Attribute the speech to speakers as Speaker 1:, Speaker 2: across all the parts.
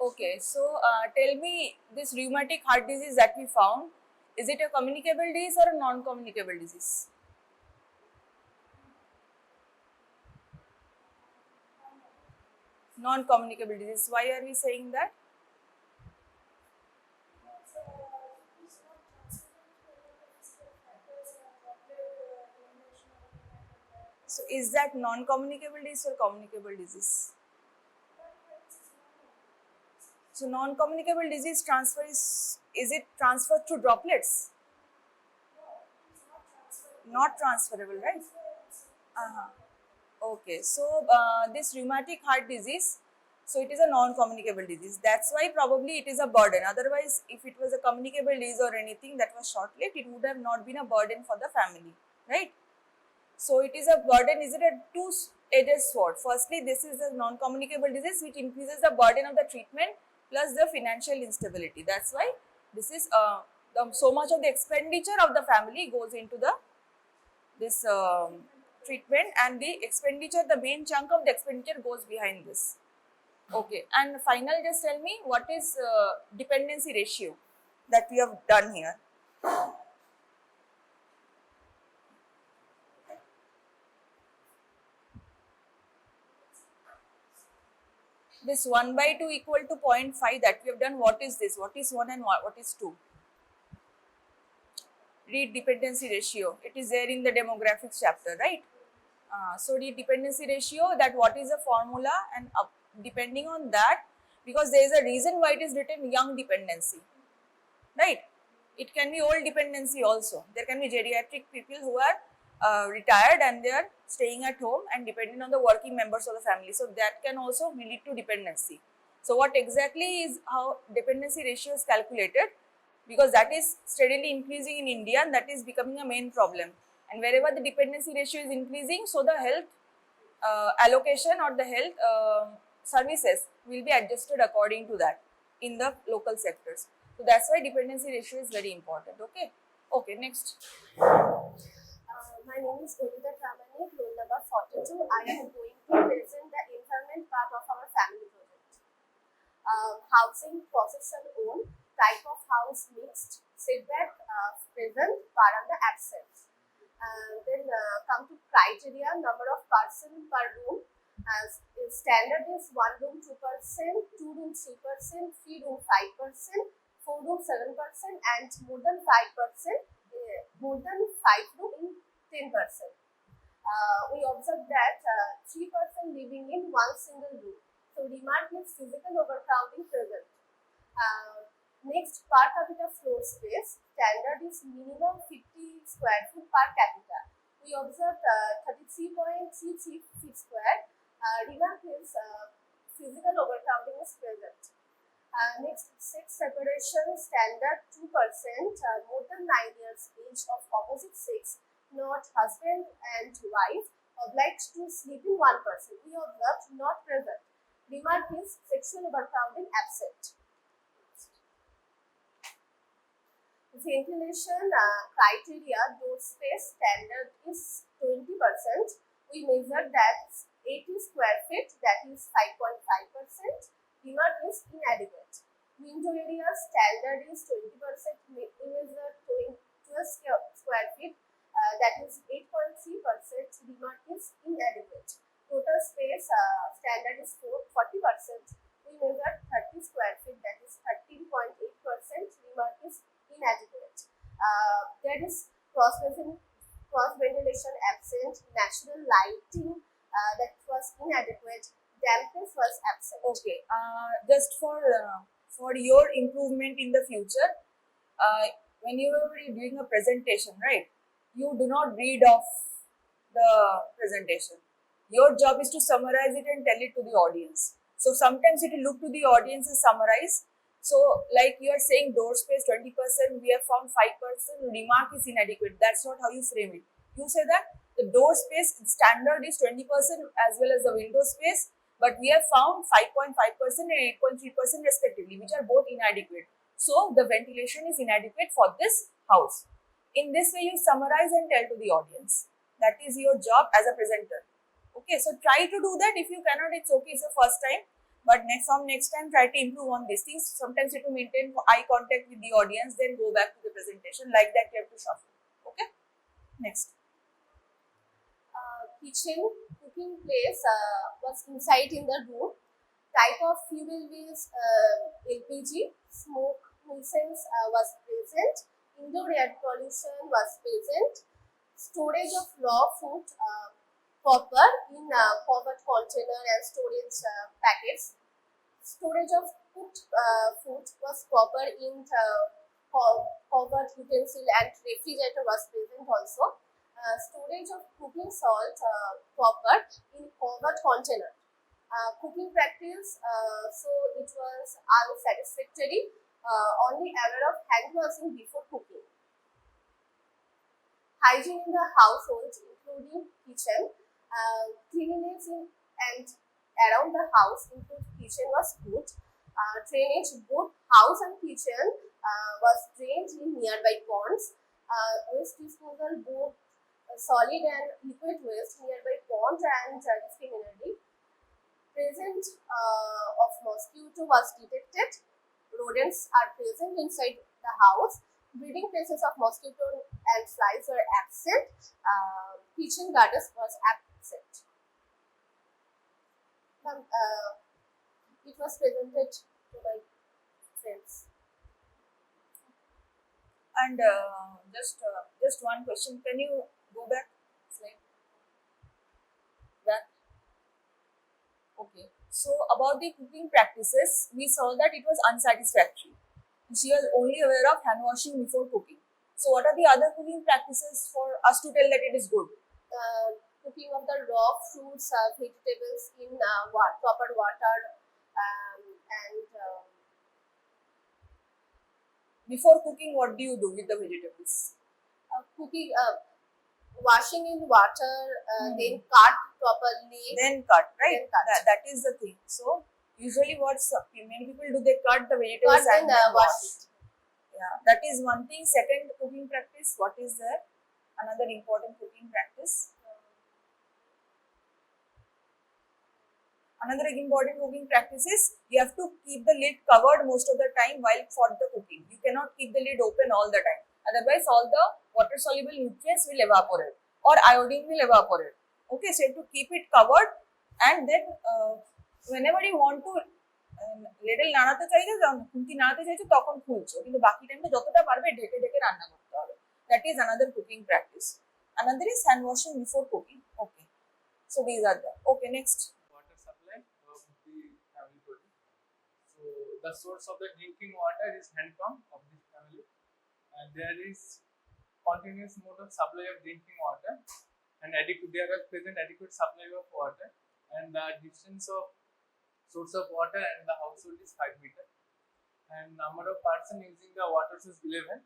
Speaker 1: Okay, so tell me, this rheumatic heart disease that we found, is it a communicable disease or a non-communicable disease? Non-communicable disease. Why are we saying that? So is that non-communicable disease or communicable disease? So non-communicable disease transfer is it transferred through droplets? Not transferable, right? Uh-huh. Okay, so this rheumatic heart disease, so it is a non-communicable disease. That's why probably it is a burden. Otherwise, if it was a communicable disease or anything that was short-lived, it would have not been a burden for the family, right? So it is a burden. Is it a two-edged sword? Firstly, this is a non-communicable disease which increases the burden of the treatment plus the financial instability. That's why this is so much of the expenditure of the family goes into the this treatment, and the expenditure, the main chunk of the expenditure goes behind this. Okay, and final, just tell me what is dependency ratio that we have done here. This 1 by 2 equal to 0.5 that we have done, what is this? What is 1 and what is 2? Read dependency ratio. It is there in the demographics chapter, right? So the dependency ratio, that what is the formula, and depending on that, because there is a reason why it is written young dependency, right? It can be old dependency also. There can be geriatric people who are retired and they are staying at home and dependent on the working members of the family. So that can also lead to dependency. So what exactly is how dependency ratio is calculated? Because that is steadily increasing in India and that is becoming a main problem. And wherever the dependency ratio is increasing, so the health allocation or the health services will be adjusted according to that in the local sectors. So that's why dependency ratio is very important. Okay. Okay. Next.
Speaker 2: My name is Bonita Ramani, roll number 42. I am going to present the environment part of our family project. Housing, possession own, type of house mixed, setback present, baranda absent. Then come to criteria, number of person per room. Standard is 1 room 2%, 2 room 3%, 3 room 5%, 4 room 7%, and more than 5%, more than 5 room in 10%. We observed that 3% living in one single room. So remark is physical overcrowding present. Next, per capita floor space. Standard is minimum 50 square feet per capita. We observed 33.33 feet square. Remark is physical overcrowding is present. Next, sex separation standard 2%, more than 9 years age of opposite sex, not husband and wife, obliged to sleep in one person. We observed not present. Remark is sexual overcrowding absent. Ventilation criteria, door space standard is 20%. We measured that 80 square feet, that is 5.5%. Remark is inadequate. Window area standard is 20%. We measured 12 square feet, that is 8.3%. Remark is inadequate. Total space standard is 40%. We measured 30 square feet, that is 13.8%. Remark is inadequate. There is cross ventilation absent, natural lighting that was inadequate, dampness was absent.
Speaker 1: Okay. Just for your improvement in the future, when you are doing a presentation, right? You do not read off the presentation. Your job is to summarize it and tell it to the audience. So sometimes it will look to the audience and summarize. So like you are saying door space 20%, we have found 5%, remark is inadequate. That's not how you frame it. You say that the door space standard is 20% as well as the window space, but we have found 5.5% and 8.3% respectively, which are both inadequate. So the ventilation is inadequate for this house. In this way, you summarize and tell to the audience. That is your job as a presenter. Okay, so try to do that. If you cannot, it's okay, it's the first time. But from next time, try to improve on these things. Sometimes you have to maintain eye contact with the audience, then go back to the presentation. Like that, you have to shuffle. Okay. Next.
Speaker 2: Kitchen cooking place was inside in the room. Type of fuel was LPG. Smoke nuisance was present. Indoor air pollution was present. Storage of raw food copper in covered container and storage packets. Storage of cooked food was proper in covered utensil and refrigerator was present also. Storage of cooking salt proper in covered container. Cooking practice, so it was unsatisfactory. Only aware of hand washing before cooking. Hygiene in the household, including kitchen, cleanliness in and around the house, including kitchen, was good. Drainage, both house and kitchen, was drained in nearby ponds. Waste disposal, both solid and liquid waste nearby ponds and discriminately. Presence of mosquito was detected. Rodents are present inside the house. Breeding places of mosquito and flies were absent. Kitchen goddess was absent. It was presented to my friends.
Speaker 1: And just one question. Can you go back? Slide. Back. Okay. So about the cooking practices, we saw that it was unsatisfactory. She was only aware of hand washing before cooking. So what are the other cooking practices for us to tell that it is good?
Speaker 2: Cooking of the raw fruits, vegetables in proper water, and
Speaker 1: Before cooking, what do you do with the vegetables?
Speaker 2: cooking, washing in water, then cut properly.
Speaker 1: Then cut, right?
Speaker 2: Then cut.
Speaker 1: That is the thing. So usually what many people do, they cut the vegetables
Speaker 2: Cut
Speaker 1: and
Speaker 2: and
Speaker 1: then
Speaker 2: wash
Speaker 1: wash. Yeah, that is one thing. Second cooking practice, what is there? Another important cooking practice. Another important cooking practice is you have to keep the lid covered most of the time while for the cooking. You cannot keep the lid open all the time. Otherwise, all the water soluble nutrients will evaporate or iodine will evaporate. Okay, so you have to keep it covered, and then whenever you want to লেডেল নাড়াতে চাইলে খুন্তি নাড়াতে চাইছো তখন খুলছো, কিন্তু বাকি টাইমটা যতটা পারবে ঢেকে ঢেকে রান্না করতে হবে. That is another cooking practice. Another is hand washing before cooking. Okay, so these are the okay. Next.
Speaker 3: Water supply of the family project. So the source of the drinking water is hand pump of this family, and there is continuous mode of supply of drinking water, and there are present adequate supply of water, and the distance of source of water and the household is 5 meters, and number of person using the water source 11,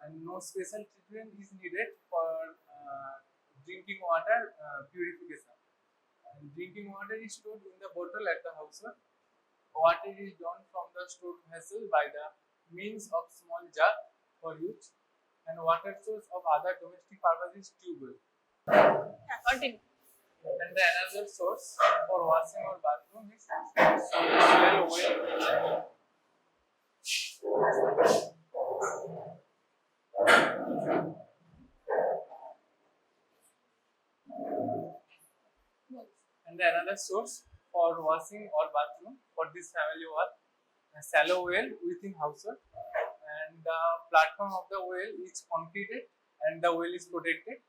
Speaker 3: and no special treatment is needed for drinking water purification. And drinking water is stored in the bottle at the household. Water is drawn from the stored vessel by the means of small jar for use, and water source of other domestic purposes tube well.
Speaker 1: Yeah, continue.
Speaker 3: And the another source for washing or bathroom is well well. And the another source for washing or bathroom for this family was a shallow well within household, and the platform of the well is concreted and the well is protected.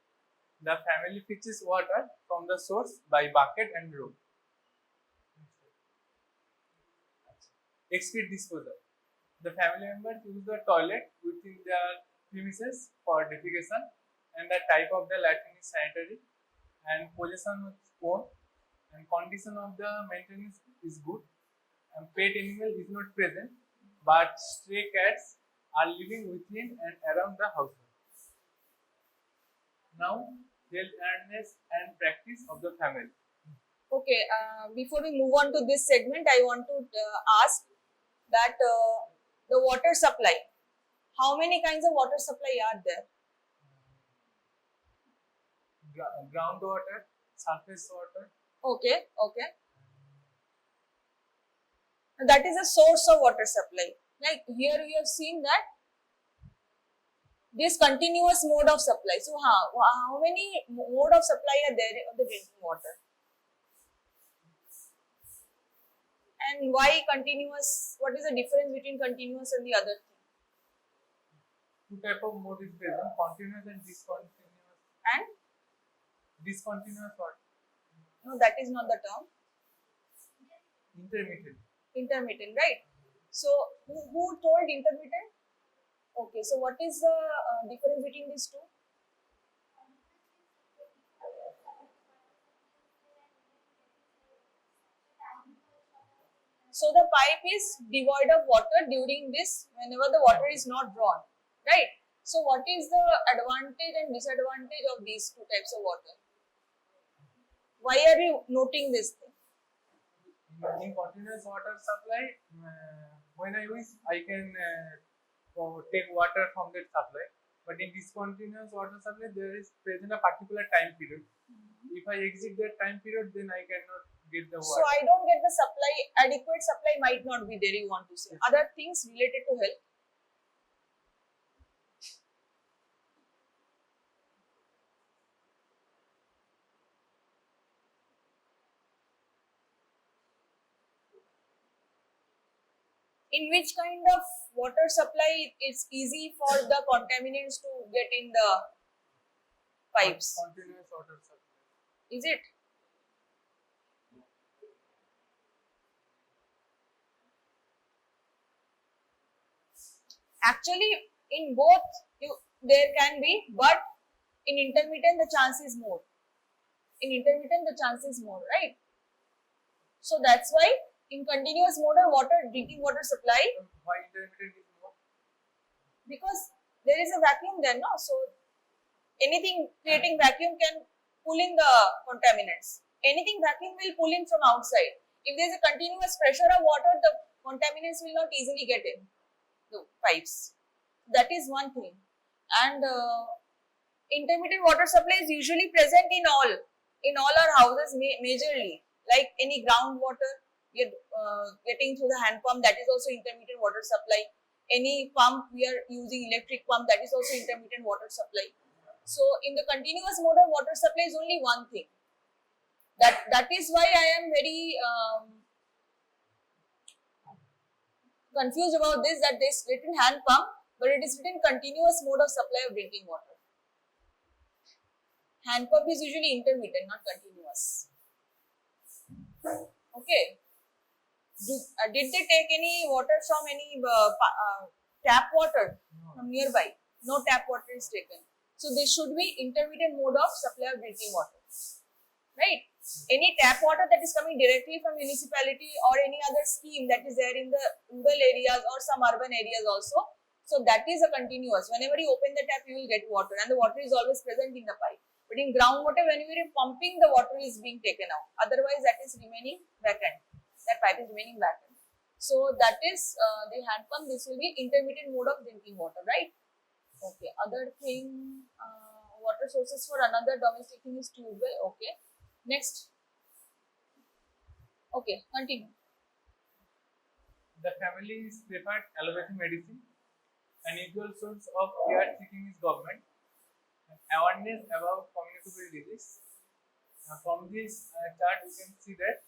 Speaker 3: The family fetches water from the source by bucket and rope. Excrete disposal. The family members use the toilet within their premises for defecation, and the type of the latrine is sanitary, and possession of own, and condition of the maintenance is good, and pet animal is not present, but stray cats are living within and around the household. Now, health awareness and practice of the family.
Speaker 1: Okay, before we move on to this segment, I want to ask that the water supply. How many kinds of water supply are there?
Speaker 3: Groundwater, surface water,
Speaker 1: Okay, okay. That is a source of water supply. Like here we have seen that this continuous mode of supply. So how many mode of supply are there of the drinking water? And why continuous? What is the difference between continuous and the other thing?
Speaker 3: Two type of mode is present: continuous and discontinuous.
Speaker 1: And
Speaker 3: Discontinuous what?
Speaker 1: no, that is not the term.
Speaker 3: Intermittent.
Speaker 1: Intermittent, right? So who told intermittent? Okay, so what is the difference between these two? So the pipe is devoid of water during this, whenever the water is not drawn, right? So what is the advantage and disadvantage of these two types of water? Why are you noting this thing?
Speaker 3: In continuous water supply, when I wish, I can take water from that supply. But in discontinuous water supply, there is present a particular time period. If I exit that time period, then I cannot get the
Speaker 1: So
Speaker 3: water.
Speaker 1: I don't get the supply, adequate supply might not be there, you want to say. Other things related to health. In which kind of water supply it's easy for the contaminants to get in the pipes?
Speaker 3: Continuous water supply.
Speaker 1: Is it? Actually, in both there can be, but in intermittent the chance is more. In intermittent the chance is more, right? So that's why in continuous mode of water, drinking water supply,
Speaker 3: Why intermittent is more?
Speaker 1: because there is a vacuum there, no? So anything creating vacuum can pull in the contaminants. Anything vacuum will pull in from outside. If there is a continuous pressure of water, the contaminants will not easily get in the pipes. That is one thing. And intermittent water supply is usually present in all our houses majorly. Like any groundwater we are getting through the hand pump, that is also intermittent water supply. Any pump we are using electric pump, that is also intermittent water supply. So in the continuous mode of water supply is only one thing. That is why I am very confused about this, that there is written hand pump, but it is written continuous mode of supply of drinking water. Hand pump is usually intermittent, not continuous. Okay. Did they take any water from any tap water from nearby? No tap water is taken. So this should be intermittent mode of supply of drinking water. Right? Any tap water that is coming directly from municipality or any other scheme that is there in the rural areas or some urban areas also. So that is a continuous. Whenever you open the tap, you will get water, and the water is always present in the pipe. But in groundwater, when you are pumping, the water is being taken out. Otherwise, that is remaining vacant. That pipe is remaining vacant. So that is the hand pump. This will be intermittent mode of drinking water, right? Okay. Other thing, water sources for another domestic thing is tube well. Okay. Next. Okay. Continue.
Speaker 3: The family is preferred allopathy medicine. An usual source of care seeking is government. Awareness about communicable disease. From this chart, you can see that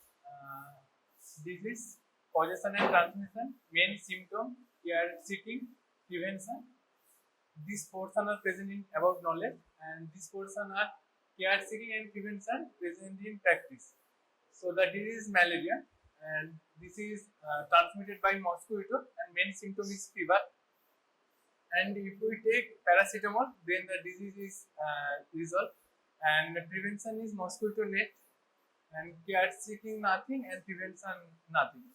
Speaker 3: disease, causation and transmission, main symptom, care seeking, prevention. These portion are present in about knowledge, and this portion are care seeking and prevention present in practice. So the disease is malaria, and this is transmitted by mosquito, and main symptom is fever. And if we take paracetamol, then the disease is resolved. And prevention is mosquito net, and care seeking nothing, and prevention nothing.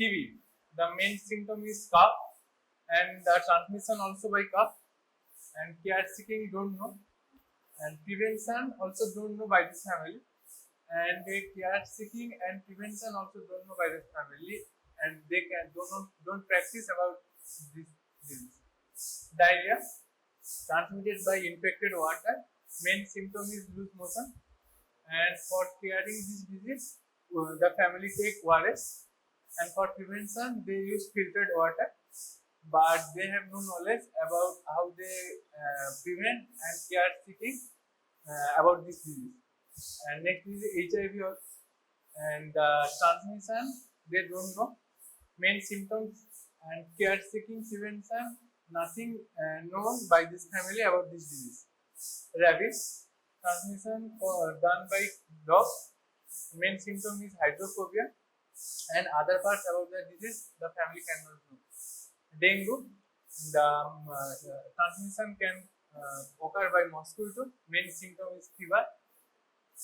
Speaker 3: TB, the main symptom is cough, and the transmission also by cough. And care seeking don't know, and prevention also don't know by this family. And they care seeking and prevention also don't know by this family, and they don't practice about this disease. Diarrhea, transmitted by infected water. Main symptom is loose motion, and for curing this disease, the family take ORS. and for prevention they use filtered water, but they have no knowledge about how they prevent and care seeking about this disease. And next is HIV and transmission, they don't know. Main symptoms and care seeking prevention, nothing known by this family about this disease. Rabies, transmission done by dogs. Main symptom is hydrophobia, and other parts about the disease the family cannot know. Dengue, the transmission can occur by mosquito. Main symptom is fever,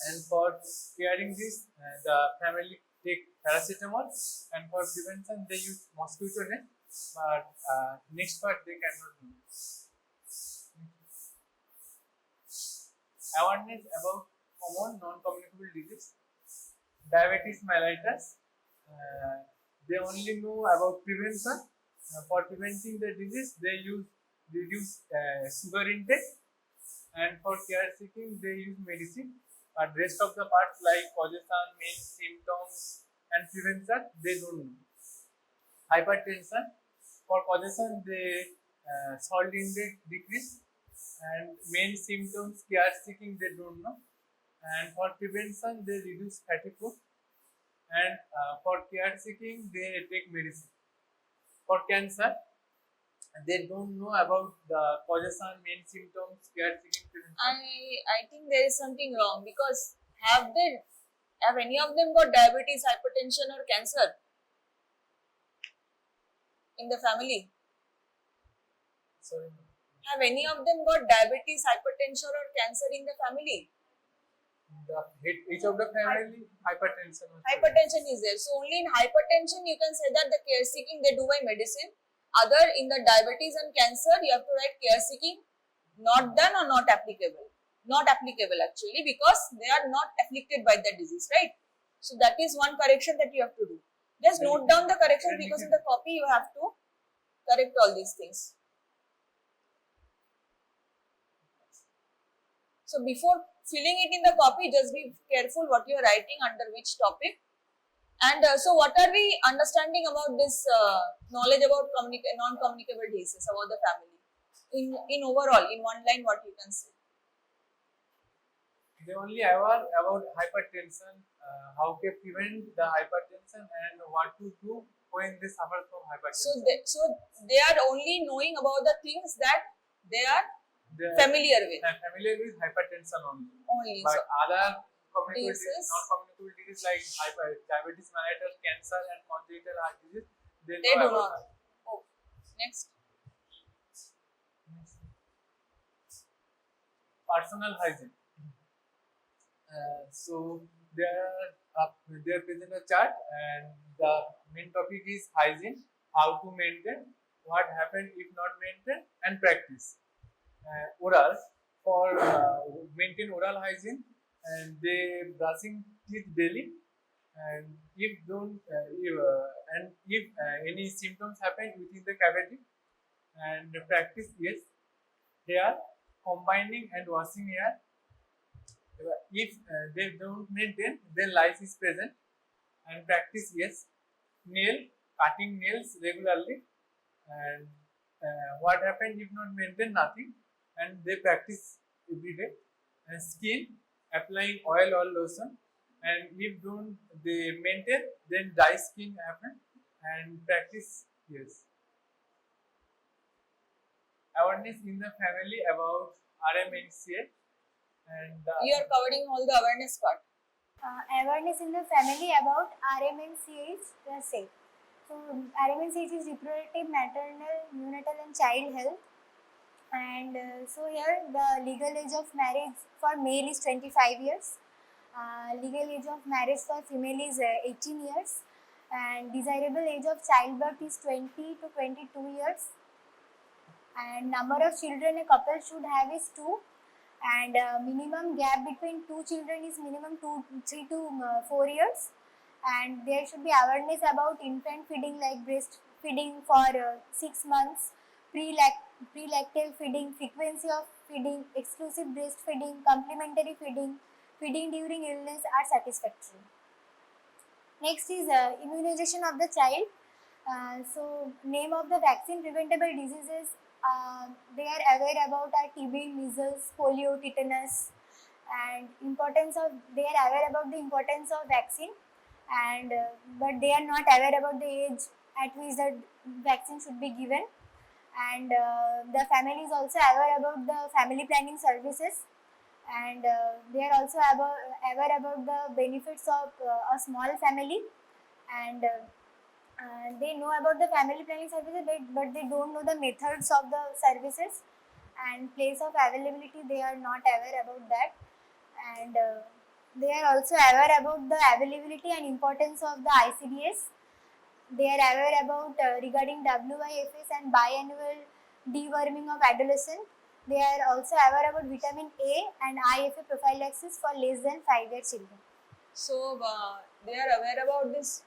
Speaker 3: and for caring this, the family take paracetamol, and for prevention they use mosquito net. But next part they cannot do. Awareness about common non-communicable disease. Diabetes mellitus, they only know about prevention. For preventing the disease, they use reduce sugar intake, and for care seeking, they use medicine. But rest of the parts like causation, main symptoms, and prevention, they don't know. Hypertension, for causation, they salt intake decrease, and main symptoms, care seeking, they don't know. And for prevention, they reduce fatty food, and for care seeking, they take medicine. For cancer, they don't know about the causation, main symptoms, care seeking, prevention.
Speaker 1: I think there is something wrong, because have any of them got diabetes, hypertension, or cancer in the family?
Speaker 3: Sorry.
Speaker 1: Have any of them got diabetes, hypertension, or cancer in the family?
Speaker 3: Each of the family, hypertension.
Speaker 1: Hypertension is there. So only in hypertension you can say that the care seeking they do by medicine. Other in the diabetes and cancer you have to write care seeking not done or not applicable. Not applicable actually, because they are not afflicted by the disease, right? So that is one correction that you have to do. Just note down the correction, because in the copy you have to correct all these things. So before filling it in the copy, just be careful what you are writing under which topic. And so what are we understanding about this knowledge about non-communicable diseases about the family? In overall, in one line, what you can say?
Speaker 3: They only aware about hypertension, how to prevent the hypertension, and what to do when they suffer from hypertension.
Speaker 1: So they are only knowing about the things that they are familiar with.
Speaker 3: Familiar with hypertension only. But
Speaker 1: So,
Speaker 3: other communicable
Speaker 1: diseases,
Speaker 3: non-communicable diseases like diabetes mellitus, cancer, and congenital heart disease, they
Speaker 1: they
Speaker 3: know
Speaker 1: do
Speaker 3: about
Speaker 1: not.
Speaker 3: that.
Speaker 1: Oh, next.
Speaker 3: Personal hygiene. So there present a chart, and the main topic is hygiene, how to maintain, what happens if not maintained, and practice. Oral, for maintain oral hygiene, and they brushing teeth daily, and if any symptoms happen within the cavity, and practice yes, hair combining and washing hair. If they don't maintain, then lice is present, and practice yes, cutting nails regularly, and what happens if not maintain, nothing, and they practice every day. And skin, applying oil or lotion, and if don't they maintain, then dry skin happen, and practice yes. Awareness in the family about RMNCA, and
Speaker 1: You are covering all the awareness part.
Speaker 2: Awareness in the family about RMNCH the same. So RMNCH is reproductive, maternal, neonatal and child health. And so here the legal age of marriage for male is 25 years. Legal age of marriage for female is 18 years. And desirable age of childbirth is 20 to 22 years. And number of children a couple should have is 2. And minimum gap between 2 children is minimum 3 to 4 years. And there should be awareness about infant feeding, like breastfeeding for 6 months, pre-lactal feeding, frequency of feeding, exclusive breastfeeding, complementary feeding, feeding during illness are satisfactory.
Speaker 4: Next is immunization of the child. So name of the vaccine preventable diseases. They are aware about TB, measles, polio, tetanus, and importance of. They are aware about the importance of vaccine, and but they are not aware about the age at which the vaccine should be given. And the family is also aware about the family planning services, and they are also aware about the benefits of a small family, and they know about the family planning services, but they don't know the methods of the services and place of availability. They are not aware about that, and they are also aware about the availability and importance of the ICDS. They are aware about regarding WIFS and biannual deworming of adolescent. They are also aware about vitamin A and IFA prophylaxis for less than 5-year children.
Speaker 1: So they are aware about this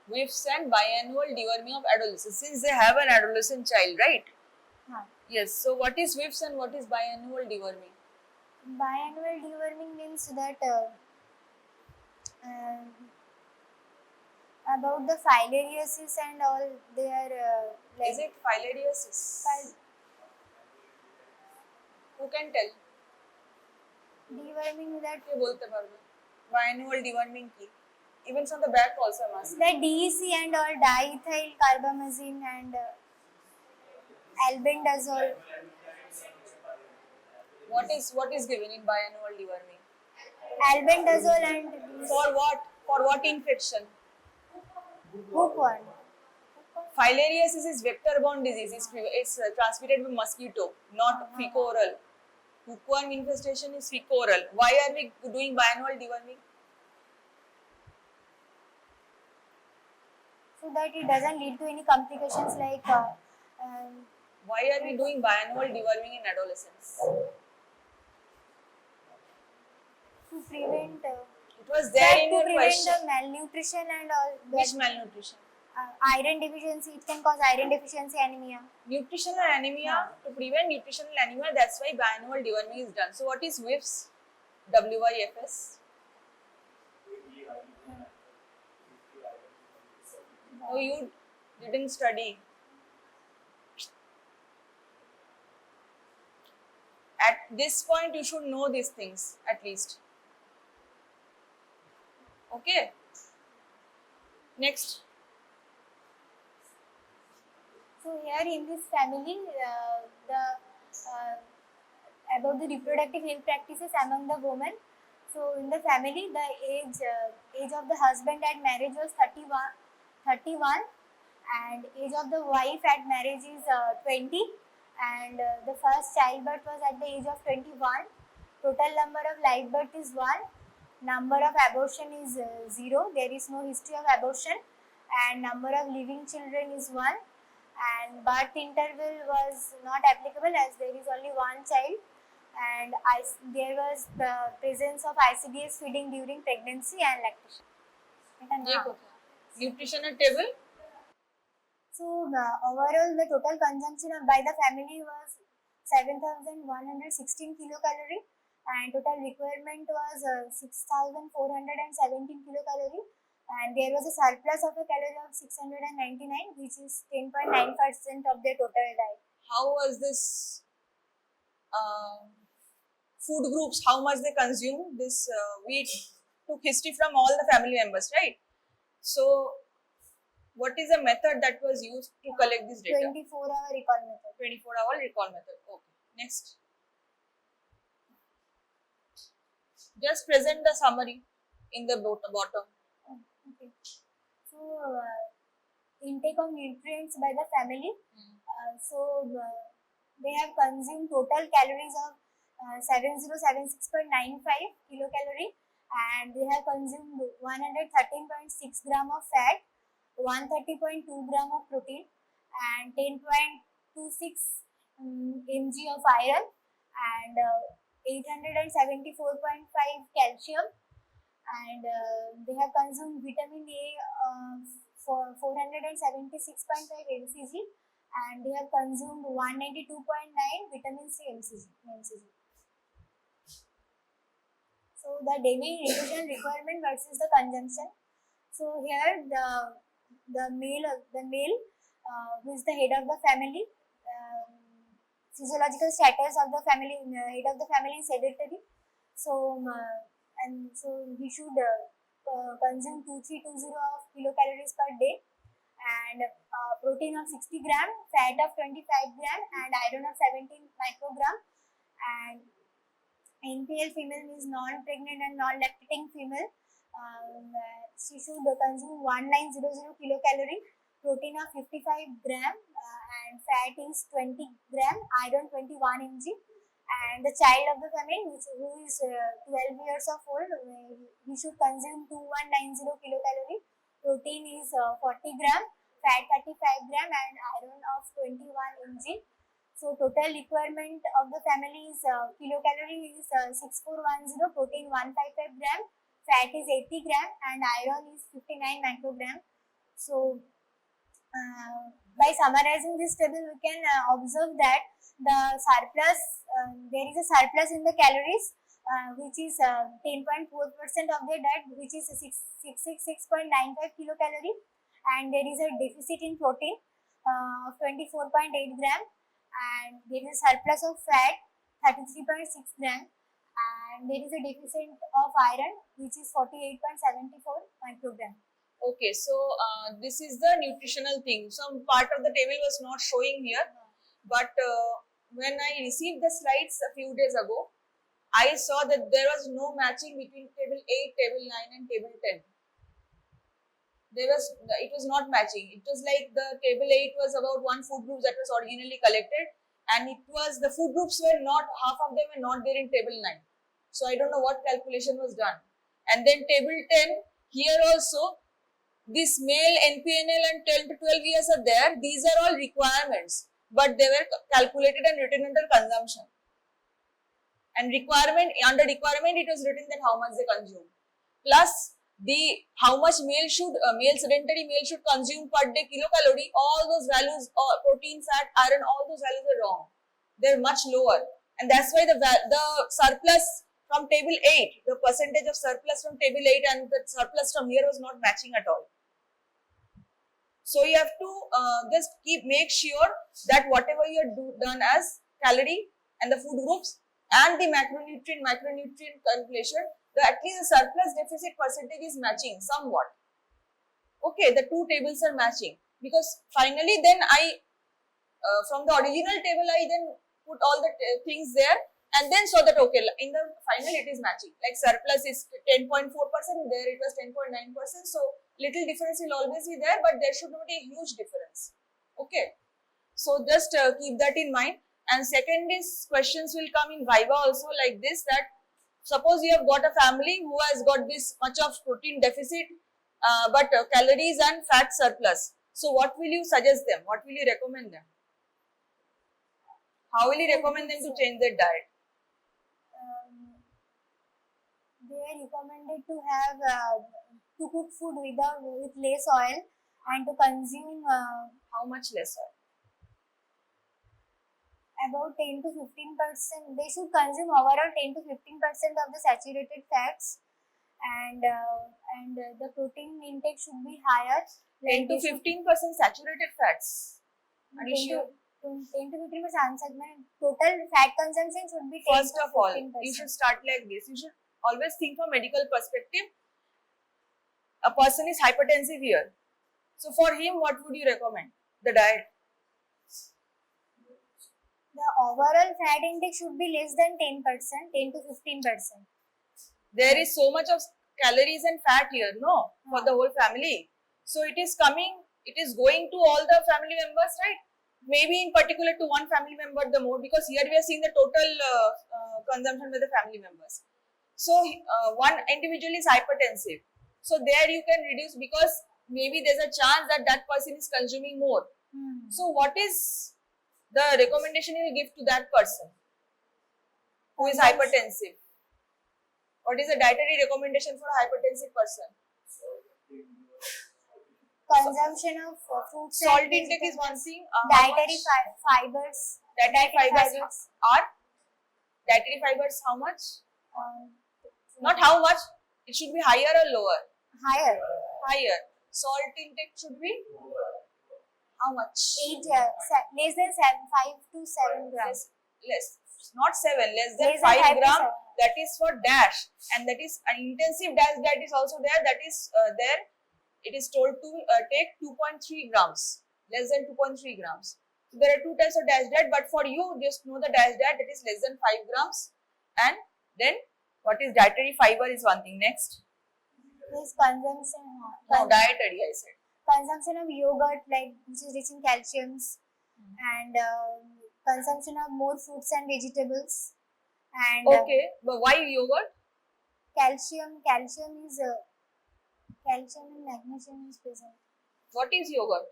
Speaker 1: whiffs and biannual deworming of adolescents since they have an adolescent child, right?
Speaker 4: Huh.
Speaker 1: Yes. So what is whiffs and what is biannual deworming?
Speaker 4: Biannual deworming means that um, about the filariasis and all, they are like
Speaker 1: Is it filariasis? Who can tell?
Speaker 4: deworming that
Speaker 1: के बोलते पारबे biannual deworming की even from the back also I'm asking.
Speaker 4: the DEC and all diethyl carbamazine and albendazole.
Speaker 1: What is given in biannual deworming?
Speaker 4: Albendazole and
Speaker 1: For what? For what infection?
Speaker 4: hookworm.
Speaker 1: Filariasis is vector-borne disease. It's transmitted by mosquito, not fecal-oral. Hookworm infestation is fecal-oral. Why are we doing biannual deworming?
Speaker 4: So that it doesn't lead to any complications like
Speaker 1: Why are we doing biannual deworming in adolescents?
Speaker 4: to prevent
Speaker 1: It was there in
Speaker 4: to
Speaker 1: your
Speaker 4: prevent
Speaker 1: question.
Speaker 4: the malnutrition and all.
Speaker 1: Which malnutrition?
Speaker 4: Iron deficiency. It can cause iron deficiency anemia.
Speaker 1: Nutritional anemia. To prevent nutritional anemia, that's why biannual deworming is done. So what is WIFS? WIFS? Oh, you didn't study. At this point, you should know these things at least. Okay. Next.
Speaker 4: So here in this family, the about the reproductive health practices among the women. So in the family, the age of the husband at marriage was 31, and age of the wife at marriage is 20, and the first childbirth was at the age of 21. Total number of live birth is 1. Number of abortion is 0. There is no history of abortion, and number of living children is 1. And birth interval was not applicable as there is only one child, and there was the presence of ICDS feeding during pregnancy and lactation.
Speaker 1: Nutritional table.
Speaker 4: So overall the total consumption by the family was 7,116 kilocalorie, and total requirement was 6,417 kilocalorie, and there was a surplus of a calorie of 699, which is 10.9% of their total diet.
Speaker 1: How was this food groups, how much they consume this? We took history from all the family members, right? So what is the method that was used to collect this data?
Speaker 4: 24-hour recall method.
Speaker 1: 24-hour recall method. Okay. Next. Just present the summary in the bottom.
Speaker 4: Okay. So intake of nutrients by the family. They have consumed total calories of 7076.95 kilocalorie, and they have consumed 113.6 gram of fat, 130.2 gram of protein, and 10.26 mg of iron, and 874.5 calcium, and they have consumed vitamin A for 476.5 mcg, and they have consumed 192.9 vitamin C mcg. So the daily nutrition requirement versus the consumption. So here the male who is the head of the family, physiological status of the family, head of the family is hereditary. So and so he should consume 2320 of kilocalories per day, and protein of 60 gram, fat of 25 gram, and iron of 17 microgram. And NPL female means non-pregnant and non-lactating female. She should consume 1900 kilocalorie, protein of 55 gram, and fat is 20 gram, iron 21 mg. And the child of the family, who is 12 years of old, he should consume 2190 kilocalorie, protein is 40 gram, fat 35 gram, and iron of 21 mg. So total requirement of the family is kilocalorie is 6410, protein 155 gram, fat is 80 gram, and iron is 59 microgram. So by summarizing this table, we can observe that the surplus, there is a surplus in the calories, which is 10.4% of their diet, which is 666.95 kilocalorie, and there is a deficit in protein of 24.8 gram, and there is a surplus of fat 33.6 gram, and there is a deficit of iron, which is 48.74 microgram.
Speaker 1: Okay, so this is the nutritional thing. Some part of the table was not showing here, but when I received the slides a few days ago, I saw that there was no matching between table 8, table 9 and table 10. It was not matching. It was like the table 8 was about one food group that was originally collected, and it was the food groups were not, half of them were not there in table 9. So I don't know what calculation was done. And then table 10, here also, this male NPNL and 10 to 12 years are there. These are all requirements, but they were calculated and written under consumption. And requirement, under requirement, it was written that how much they consume. Plus, how much sedentary male should consume per day kilocalorie, all those values, protein, fat, iron, all those values are wrong. They're much lower. And that's why the surplus from table 8, the percentage of surplus from table 8 and the surplus from here was not matching at all. So you have to just make sure that whatever you have done as calorie and the food groups and the macronutrient calculation, at least the surplus deficit percentage is matching somewhat. Okay, the two tables are matching, because finally then from the original table I then put all the things there and then saw that okay, in the final it is matching. Like surplus is 10.4%, there it was 10.9%. So little difference will always be there, but there should not be a huge difference. Okay, so just keep that in mind. And second is, questions will come in Viva also like this, that suppose you have got a family who has got this much of protein deficit, but calories and fat surplus. So what will you suggest them? What will you recommend them? How will you recommend them to change their diet?
Speaker 4: They are recommended to have to cook food with less oil and to consume
Speaker 1: How much less oil?
Speaker 4: about 10 to 15%. They should consume overall 10 to 15% of the saturated fats, and the protein intake should be higher.
Speaker 1: 10 to 15% saturated fats. Are you sure?
Speaker 4: 10 to 15% unsaturated. Total fat consumption should be 10
Speaker 1: First
Speaker 4: to
Speaker 1: of all,
Speaker 4: 15%.
Speaker 1: you should start like this. You should always think from medical perspective. A person is hypertensive here. So for him, what would you recommend? The diet?
Speaker 4: The overall fat intake should be less than 10%, 10 to 15%.
Speaker 1: There is so much of calories and fat here, no? For the whole family. So it is going to all the family members, right? Maybe in particular to one family member the more, because here we are seeing the total consumption by the family members. So one individual is hypertensive. So there you can reduce, because maybe there's a chance that that person is consuming more. So what is the recommendation you will give to that person who is hypertensive? What is the dietary recommendation for a hypertensive person?
Speaker 4: Consumption of fruits.
Speaker 1: Salt intake is one thing.
Speaker 4: Dietary fibers.
Speaker 1: Dietary fibers are? Dietary fibers how much? Not how much. It should be higher or lower?
Speaker 4: Higher.
Speaker 1: Higher. Salt intake should be how much?
Speaker 4: 8, less than 5 to 7 grams.
Speaker 1: Less, not 7, less than
Speaker 4: Less than
Speaker 1: 5
Speaker 4: 5 to
Speaker 1: gram.
Speaker 4: 7.
Speaker 1: That is for dash, and that is an intensive dash that is also there. That is there. It is told to take 2.3 grams, less than 2.3 grams. So there are two types of dash diet, but for you, just know the dash diet that is less than 5 grams. And then what is dietary fiber is one thing. Next,
Speaker 4: This consumption,
Speaker 1: no, dietary I said.
Speaker 4: consumption of yogurt, like which is rich in calciums, and consumption of more fruits and vegetables, and
Speaker 1: Okay, but why yogurt?
Speaker 4: calcium is calcium and magnesium is present.
Speaker 1: What is yogurt?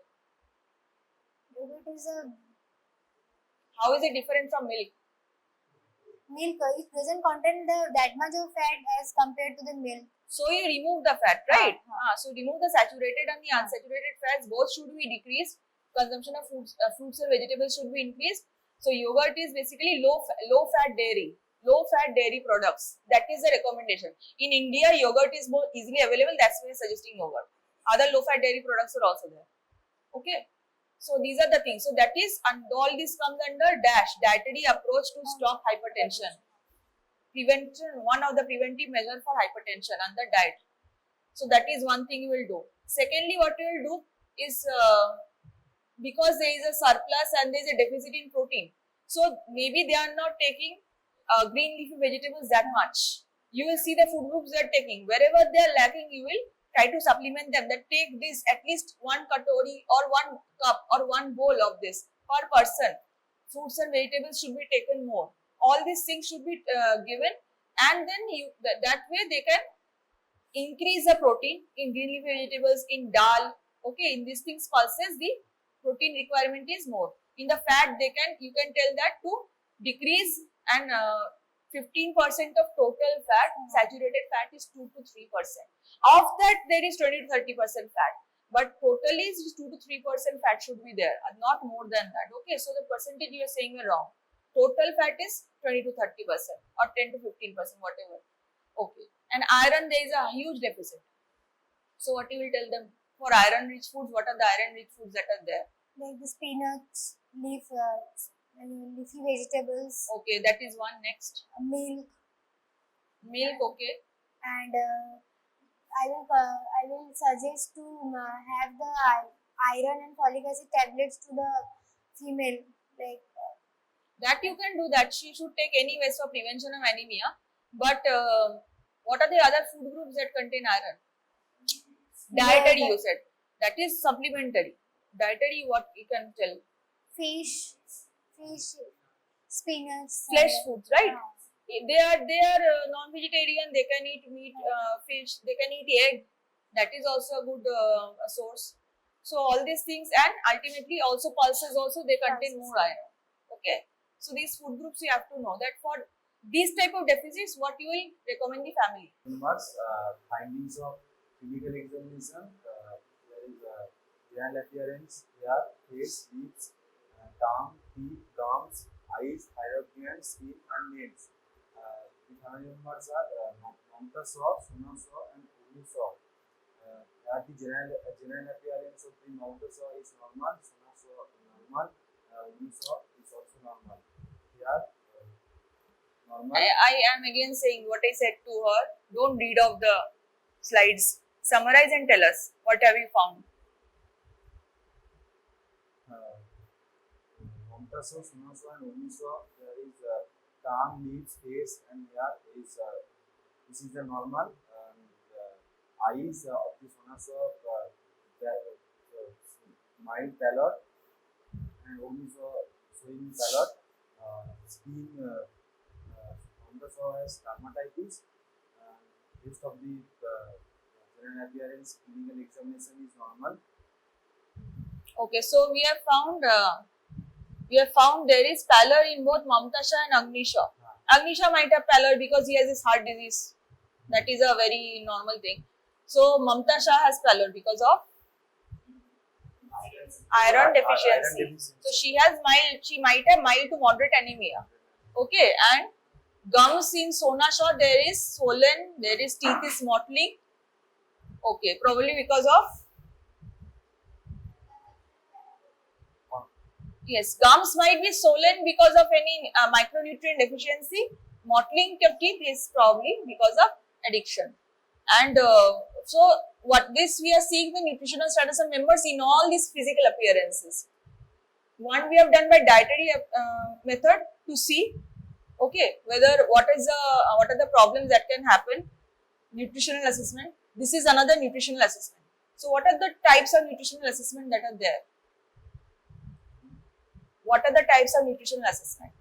Speaker 4: Yogurt is a
Speaker 1: How is it different from milk?
Speaker 4: milk. It doesn't contain that much of fat as compared to the milk.
Speaker 1: So you remove the fat, right?
Speaker 4: Ah.
Speaker 1: So remove the saturated and the unsaturated fats. Both should be decreased. Consumption of fruits and vegetables should be increased. So yogurt is basically low fat dairy products. That is the recommendation. In India, yogurt is more easily available. That's why we're suggesting yogurt. Other low fat dairy products are also there. Okay. So these are the things. So that is, and all this comes under DASH, dietary approach to stop hypertension. Prevention, one of the preventive measures for hypertension under diet. So that is one thing you will do. Secondly, what you will do is because there is a surplus and there is a deficit in protein. So maybe they are not taking green leafy vegetables that much. You will see the food groups they are taking. Wherever they are lacking, you will try to supplement them. That take this at least 1 katori or 1 cup or 1 bowl of this per person. Fruits and vegetables should be taken more. All these things should be given, and then that way they can increase the protein in green leafy vegetables, in dal. Okay, in these things pulses the protein requirement is more. In the fat, you can tell that to decrease, and 15% of total fat, saturated fat is 2 to 3%. Of that, there is 20 to 30% fat. But totally, 2 to 3% fat should be there, and not more than that. Okay, so the percentage you are saying are wrong. Total fat is 20 to 30% or 10 to 15%, whatever. Okay, and iron, there is a huge deficit. So what you will tell them? For iron rich foods, what are the iron rich foods that are there?
Speaker 4: Like the spinach, leafy vegetables,
Speaker 1: Okay, that is one. Next,
Speaker 4: milk,
Speaker 1: milk. Okay,
Speaker 4: and I will suggest to have the iron and folic acid tablets to the female, like
Speaker 1: that you can do that. She should take anyways for prevention of anemia. But what are the other food groups that contain iron? Dietary, you said. That is supplementary. Dietary, what you can tell?
Speaker 4: fish, spinach,
Speaker 1: Flesh foods, right? They are non-vegetarian. They can eat meat, fish. They can eat egg. That is also a good source. So all these things, and ultimately also pulses also they contain more iron. Okay. So these food groups you have to know that for these type of deficits, what you will recommend the family.
Speaker 5: Findings of clinical examination. There is general appearance, hair, face, lips, tongue, teeth, gums, eyes, thyroid gland, skin, and nails. The family members are Mamta Saw, Sona Saw, and Ulu Saw. The general appearance of the Mamta Saw is normal, Sona Saw normal, Ulu Saw is also normal. Here, normal.
Speaker 1: I am again saying what I said to her. Don't read off the slides. Summarize and tell us what have you found.
Speaker 5: Mamta Saw, Sona Saw, and Ulu Saw. There is tongue, lips, face, and hair is this is the normal. Eyes of the Sona Saw mild pallor, and Ulu Saw showing pallor. Skin, Mamta Saw has dermatitis. Rest of the general appearance clinical examination is normal.
Speaker 1: Okay, so we have found there is pallor in both Mamta Shah and Agnisha. Agnisha might have pallor because he has this heart disease. That is a very normal thing. So Mamta Shah has pallor because of iron deficiency. So she might have mild to moderate anemia. Okay, and gums in Sona Shah, there is swollen, there is teeth is mottling, Okay, probably because of, yes, gums might be swollen because of any micronutrient deficiency. Mottling of teeth is probably because of addiction. And so, what this we are seeing the nutritional status of members in all these physical appearances. One we have done by dietary method to see, okay, whether what are the problems that can happen. Nutritional assessment. This is another nutritional assessment. So, what are the types of nutritional assessment that are there? What are the types of nutritional assessment?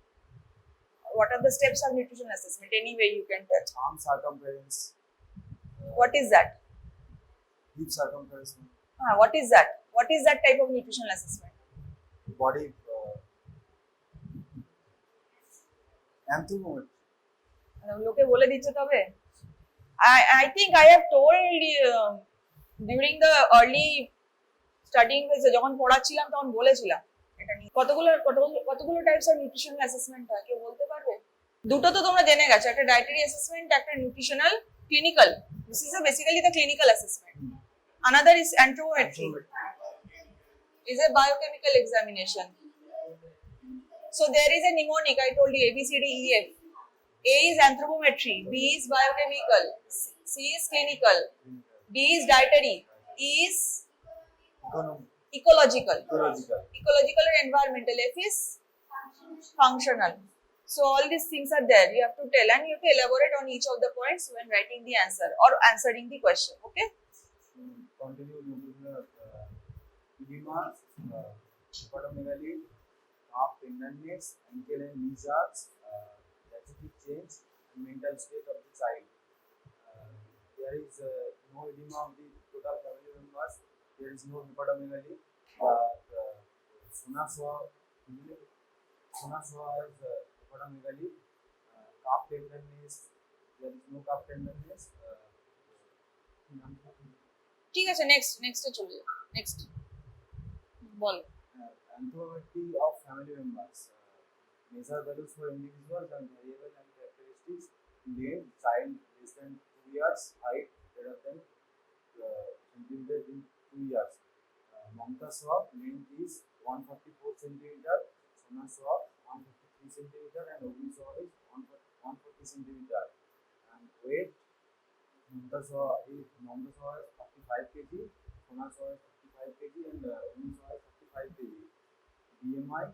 Speaker 1: What are the steps of nutritional assessment? Any way you can touch.
Speaker 5: Arm circumference,
Speaker 1: What is that?
Speaker 5: hip circumference,
Speaker 1: What is that? What is that type of nutritional assessment?
Speaker 5: body anthropometry.
Speaker 1: লোকে বলে দিচ্ছে তবে I think I have told during the early studying phase যখন পড়াচ্ছিলাম তখন বলেছিলাম এটা নিয়ে কতগুলো টাইপস অফ নিউট্রিশনাল অ্যাসেসমেন্ট হয় কেউ বলতে পারবে? দুটো তো তোমরা জেনে গেছো, একটা ডায়েটারি অ্যাসেসমেন্ট, একটা nutritional clinical. This is basically the clinical assessment. Another is anthropometry. Is a biochemical examination. So there is a mnemonic, I told you, A, B, C, D, E, F. A is anthropometry, B is biochemical, C is clinical, D is dietary, E is ecological or environmental, F is functional. So all these things are there. You have to tell and you have to elaborate on each of the points when writing the answer or answering the question. Okay.
Speaker 5: Continue nutritional edema, hepatomegaly, calf tenderness, ankle and knee arch, acidic change, and mental state of the child. There is no edema of the total family members. There is no hepatomegaly. Sonaswa has hepatomegaly. Calf tenderness. There is no calf tenderness.
Speaker 1: ঠিক আছে, next চলে যাও. Next ball.
Speaker 5: Anthropometry of family members. Measure values for individuals and variable and characteristics. Name child less than 2 years, height greater than centimeter in 2 years. Mamta swab length is 144 centimeter. Sona swab 153 centimeter and Ogni swab is 140 centimeter. And weight Mamta swab is 35 kg. Sona swab is 35 kg and Ogni swab is 35 kg. BMI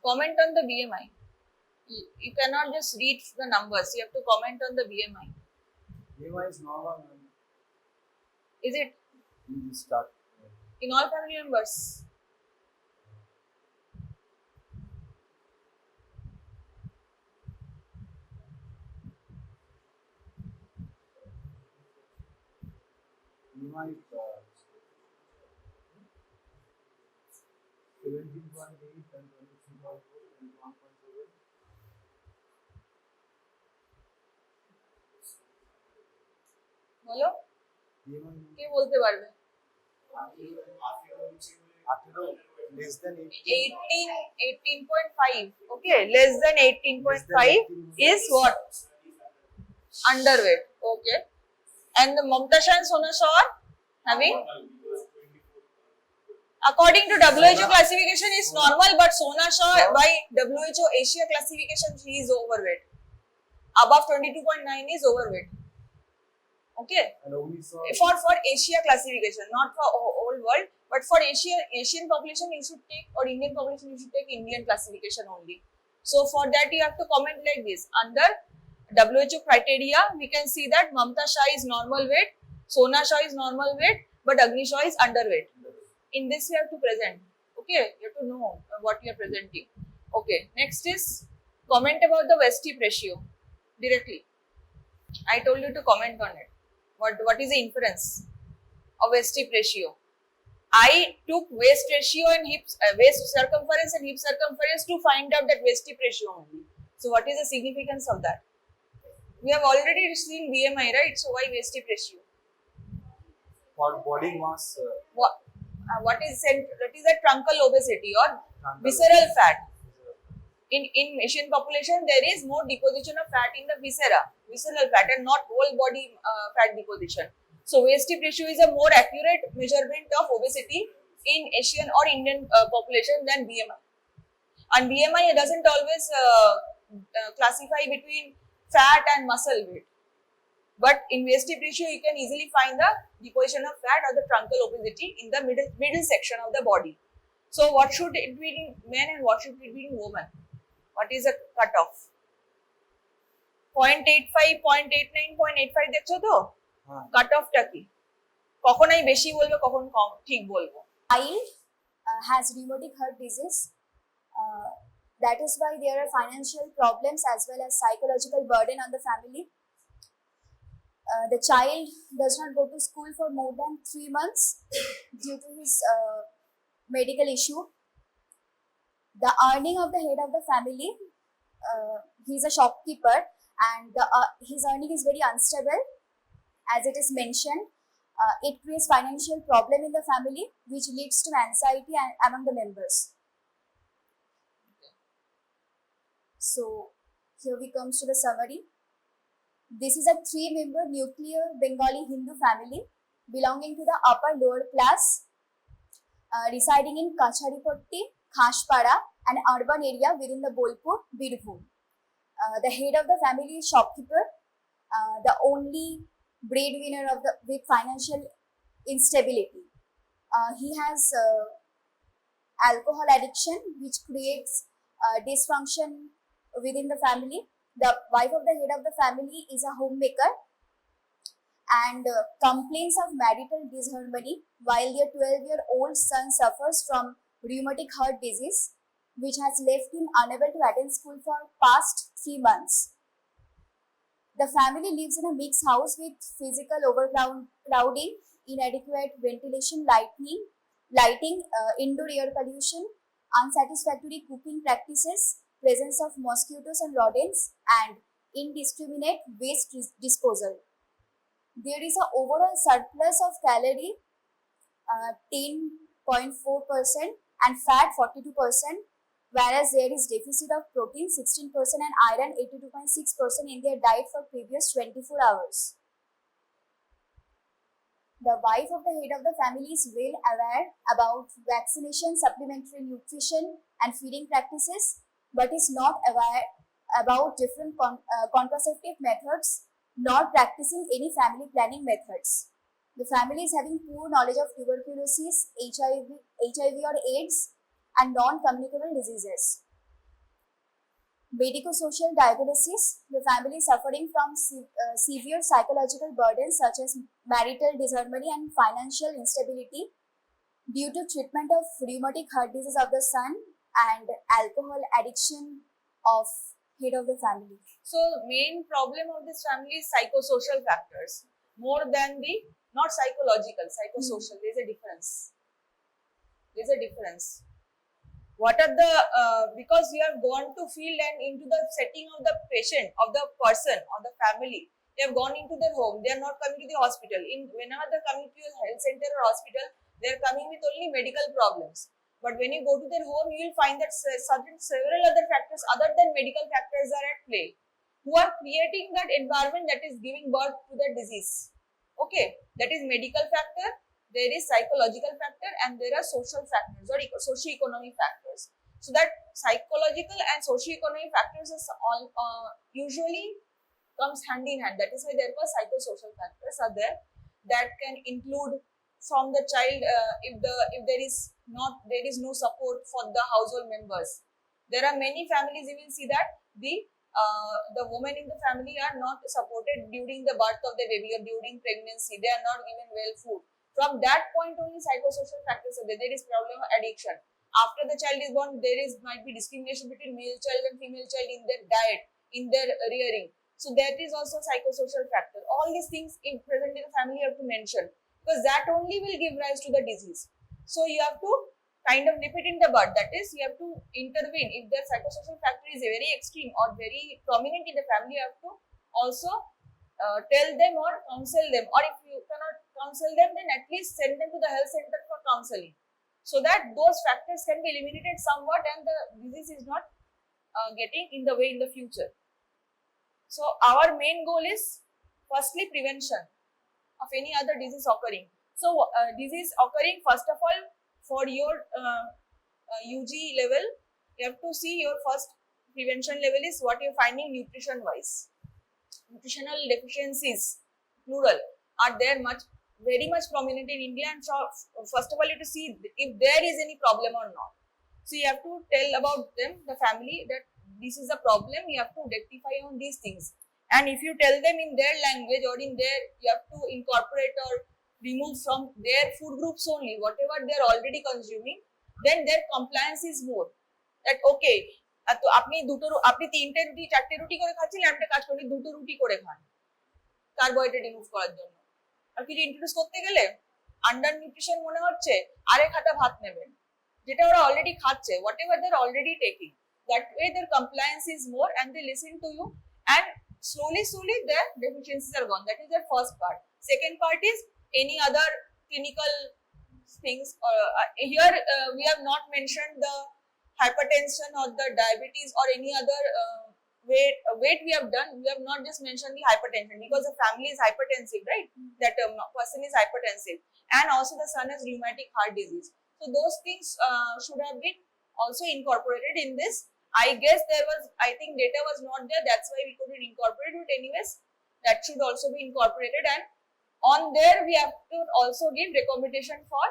Speaker 1: Comment on the BMI. You cannot just read the numbers. You have to comment on the BMI.
Speaker 5: BMI is normal.
Speaker 1: Is it
Speaker 5: You start.
Speaker 1: in all family members?
Speaker 5: BMI is 17.8 and 23.4 and 1.7.
Speaker 1: বলো,
Speaker 5: BMI
Speaker 1: কে বলতে পারবে?
Speaker 5: 18 less than
Speaker 1: 18.5. Okay, less than 18.5 is what? Underweight. Okay. And the Mamtasha and Sonasha are having, according to WHO classification is normal, but Sonasha by WHO Asia classification she is overweight. Above 22.9 is overweight. Okay.
Speaker 5: and Ogni swab
Speaker 1: For Asia classification, not for whole world, but for Asian population you should take, or Indian population you should take Indian classification only. So for that you have to comment like this. Under WHO criteria, we can see that Mamta Shah is normal weight, Sona Shah is normal weight, but Agni Shah is underweight. In this you have to present. Okay, you have to know what you are presenting. Okay, next is comment about the waist-hip ratio directly. I told you to comment on it. What is the inference of waist-hip ratio? I took waist ratio and waist circumference and hip circumference to find out that waist-hip ratio only. So what is the significance of that? We have already seen BMI, right? So why waist-hip ratio?
Speaker 5: for body mass.
Speaker 1: What is that truncal obesity or visceral fat? in Asian population, there is more deposition of fat in the visceral fat, and not whole body fat deposition. So waist tip ratio is a more accurate measurement of obesity in Asian or Indian population than BMI. And BMI doesn't always classify between fat and muscle weight. But in waist tip ratio, you can easily find the deposition of fat or the truncal obesity in the middle section of the body. So what should it be in men and what should it be in women? What is a cutoff? 0.85, 0.89, 0.85 দেখছো তো? কাট অফটা কি? কখন আমি বেশি বলবো কখন কম ঠিক বলবো?
Speaker 4: Child has rheumatic heart disease. That is why there are financial problems as well as psychological burden on the family. The child does not go to school for more than 3 months due to his medical issue. The earning of the head of the family, he is a shopkeeper, and his earning is very unstable, as it is mentioned. It creates financial problem in the family, which leads to anxiety among the members. So here we comes to the summary. This is a 3-member nuclear Bengali Hindu family belonging to the upper lower class, residing in Kacharipatti, Khashpara, an urban area within the Bolpur, Birbhum. The head of the family is shopkeeper, the only breadwinner with financial instability. He has alcohol addiction, which creates dysfunction within the family. The wife of the head of the family is a homemaker and complains of marital disharmony, while their 12-year-old son suffers from rheumatic heart disease, which has left him unable to attend school for past 3 months. The family lives in a mixed house with physical overcrowding, inadequate ventilation, lighting, indoor air pollution, unsatisfactory cooking practices, presence of mosquitoes and rodents, and indiscriminate waste disposal. There is an overall surplus of calorie 10.4% and fat 42%, whereas there is deficit of protein 16% and iron 82.6% in their diet for previous 24 hours. The wife of the head of the family is well aware about vaccination, supplementary nutrition, and feeding practices, but is not aware about different contraceptive methods, nor practicing any family planning methods. The family is having poor knowledge of tuberculosis, HIV or AIDS, and non-communicable diseases. Medico-social diagnosis: the family is suffering from severe psychological burdens such as marital disharmony and financial instability due to treatment of rheumatic heart disease of the son and alcohol addiction of head of the family.
Speaker 1: So main problem of this family is psychosocial factors more than the not psychological, psychosocial. There's a difference. What are the because you have gone to field and into the setting of the patient, of the person, or the family. They have gone into their home. They are not coming to the hospital. Whenever they are coming to a health center or hospital, they are coming with only medical problems. But when you go to their home, you will find that several other factors other than medical factors are at play, who are creating that environment that is giving birth to the disease. Okay, that is medical factor, there is psychological factor, and there are social factors or socioeconomic factors. So that psychological and socioeconomic factors is all usually comes hand in hand. That is why there are psychosocial factors are there that can include from the child if there is no support for the household members. There are many families you will see that the women in the family are not supported during the birth of the baby or during pregnancy. They are not given well food. From that point only psychosocial factors are there. There is problem of addiction. After the child is born, might be discrimination between male child and female child in their diet, in their rearing. So that is also psychosocial factor. All these things present in the family you have to mention, because that only will give rise to the disease. So you have to kind of nip it in the bud. That is, you have to intervene. If the psychosocial factor is very extreme or very prominent in the family, you have to also tell them or counsel them. Or if you cannot counsel them, then at least send them to the health center for counseling, so that those factors can be eliminated somewhat and the disease is not getting in the way in the future. So our main goal is firstly prevention of any other disease occurring. So disease occurring, first of all, for your UG level, you have to see your first prevention level is what you're finding nutrition wise. Nutritional deficiencies, plural, are there very much prominent in India, and so first of all you have to see if there is any problem or not. So you have to tell about them, the family, that this is a problem, you have to rectify on these things. And if you tell them in their language or in their, you have to incorporate or remove from their food groups only, whatever they are already consuming, then their compliance is more. That okay, তো আপনি তিনটে রুটি চারটে রুটি করে খাচ্ছেন, একটা কাজ করি দুটো রুটি করে খান কার্বোহাইড্রেট রিমুভ করার জন্য। আর কিছু ইন্ট্রোডিউস করতে গেলে আন্ডার নিউট্রিশন মনে হচ্ছে আরেক হাতা ভাত নেবেন, যেটা ওরা অলরেডি খাচ্ছে, whatever they are already taking, that way their compliance is more and they listen to you, and slowly their deficiencies are gone. That is their first part. Second part is any other clinical things. Here we have not mentioned the hypertension or the diabetes or any other weight we have done. We have not just mentioned the hypertension because the family is hypertensive, right? That person is hypertensive, and also the son has rheumatic heart disease. So those things should have been also incorporated in this. I guess I think data was not there, that's why we couldn't incorporate it. Anyways, that should also be incorporated, and on there we have to also give recommendation for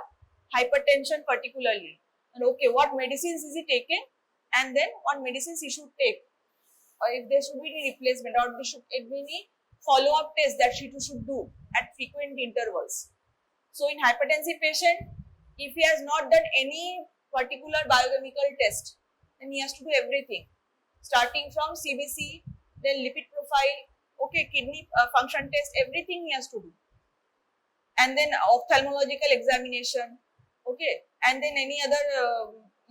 Speaker 1: hypertension particularly. And okay, what medicines is he taking, and then what medicines he should take, or if there should be any replacement, or there should be any follow-up test that she should do at frequent intervals. So in hypertensive patient, if he has not done any particular biochemical test, then he has to do everything, starting from CBC, then lipid profile, okay, kidney function test, everything he has to do, and then ophthalmological examination, okay, and then any other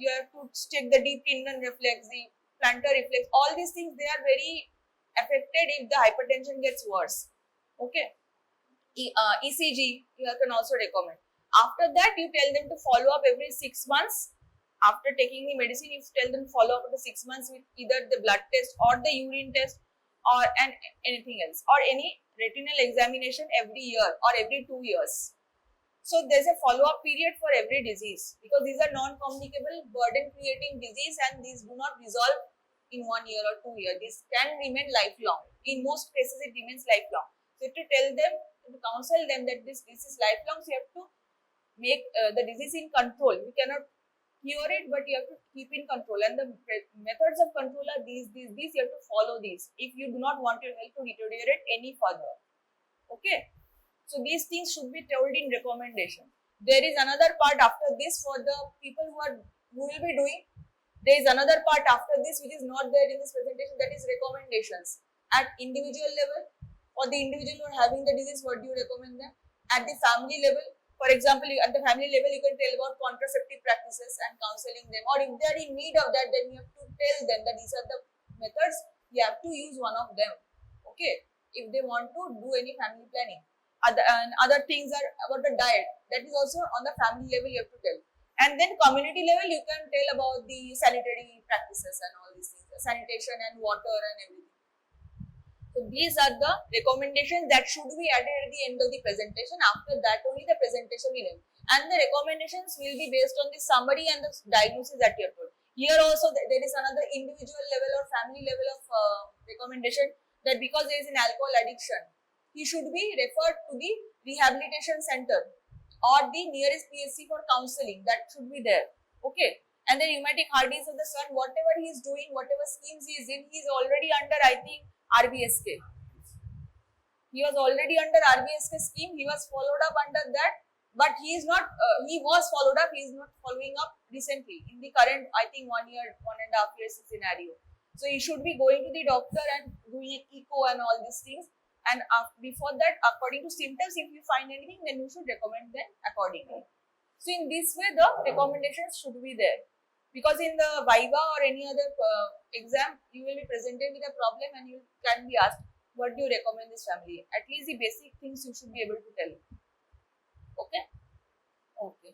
Speaker 1: you have to check the deep tendon reflex, the plantar reflex, all these things, they are very affected if the hypertension gets worse. Okay, ECG you can also recommend. After that, you tell them to follow up every 6 months. After taking the medicine, you tell them to follow up after 6 months with either the blood test or the urine test or anything else, or any retinal examination every year or every 2 years. So there's a follow-up period for every disease, because these are non-communicable, burden-creating disease, and these do not resolve in 1 year or 2 years. This can remain lifelong. In most cases, it remains lifelong. So to tell them, to counsel them that this is lifelong, so you have to make the disease in control. You cannot cure it, but you have to keep in control. And the methods of control are these. You have to follow these if you do not want your health to deteriorate any further. Okay. So these things should be told in recommendation. There is another part after this for the people who will be doing. There is another part after this which is not there in this presentation, that is recommendations at individual level. For the individual who are having the disease, what do you recommend them? At the family level, for example, at the family level, you can tell about contraceptive practices and counseling them, or if they are in need of that, then you have to tell them that these are the methods, you have to use one of them. Okay, if they want to do any family planning. Other things are about the diet, that is also on the family level you have to tell. And then community level, you can tell about the sanitary practices and all these things, the sanitation and water and everything. So these are the recommendations that should be added at the end of the presentation. After that only the presentation will end, and the recommendations will be based on the summary and the diagnosis that you have told. Here also there is another individual level or family level of recommendation, that because there is an alcohol addiction, he should be referred to the rehabilitation center or the nearest PSC for counseling. That should be there. Okay. And the rheumatic heart disease of the son, whatever he is doing, whatever schemes he is in, he is already under, I think, RBSK. He was already under RBSK scheme. He was followed up under that, but he is not. He was followed up. He is not following up recently in the current, I think, 1 year, 1.5 years scenario. So he should be going to the doctor and doing an echo and all these things. And before that, according to symptoms, if you find anything, then you should recommend them accordingly. So in this way, the recommendations should be there. Because in the Viva or any other exam, you will be presented with a problem and you can be asked, what do you recommend this family? At least the basic things you should be able to tell. Okay? Okay.